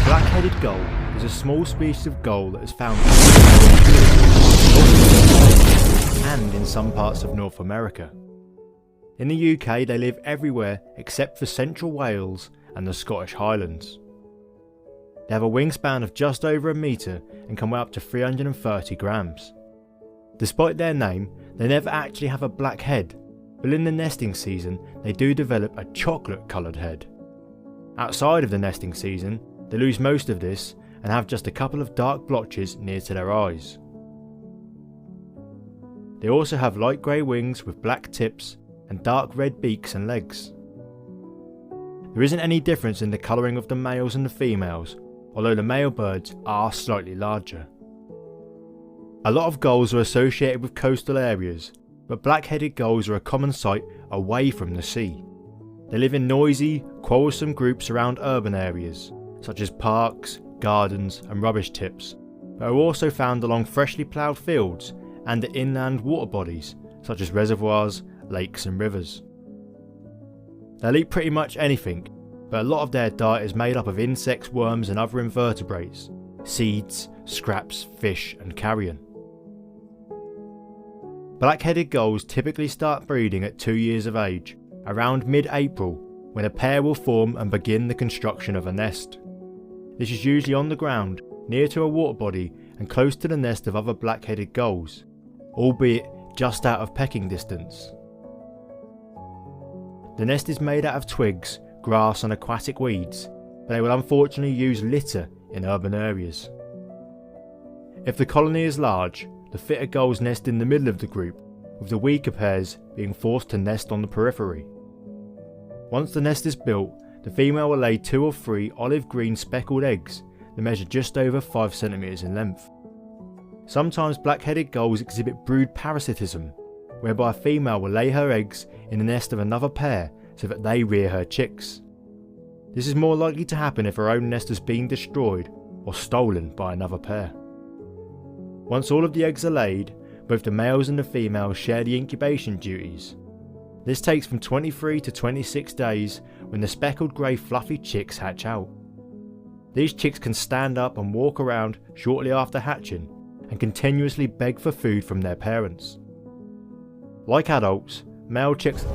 Black-headed gull is a small species of gull that is found and in some parts of North America. In the UK they live everywhere except for central Wales and the Scottish Highlands. They have a wingspan of just over a metre and can weigh up to 330 grams. Despite their name, they never actually have a black head, but in the nesting season they do develop a chocolate coloured head. Outside of the nesting season, they lose most of this and have just a couple of dark blotches near to their eyes. They also have light grey wings with black tips and dark red beaks and legs. There isn't any difference in the colouring of the males and the females, although the male birds are slightly larger. A lot of gulls are associated with coastal areas, but black-headed gulls are a common sight away from the sea. They live in noisy, quarrelsome groups around urban areas, such as parks, gardens and rubbish tips, but are also found along freshly ploughed fields and at inland water bodies, such as reservoirs, lakes and rivers. They'll eat pretty much anything, but a lot of their diet is made up of insects, worms and other invertebrates, seeds, scraps, fish and carrion. Black-headed gulls typically start breeding at 2 years of age, around mid-April, when a pair will form and begin the construction of a nest. This is usually on the ground, near to a water body and close to the nest of other black-headed gulls, albeit just out of pecking distance. The nest is made out of twigs, grass and aquatic weeds, but they will unfortunately use litter in urban areas. If the colony is large, the fitter gulls nest in the middle of the group, with the weaker pairs being forced to nest on the periphery. Once the nest is built, the female will lay 2 or 3 olive green speckled eggs that measure just over 5 cm in length. Sometimes black-headed gulls exhibit brood parasitism, whereby a female will lay her eggs in the nest of another pair so that they rear her chicks. This is more likely to happen if her own nest has been destroyed or stolen by another pair. Once all of the eggs are laid, both the males and the females share the incubation duties. This takes from 23 to 26 days when the speckled grey fluffy chicks hatch out. These chicks can stand up and walk around shortly after hatching and continuously beg for food from their parents. Like adults, male chicks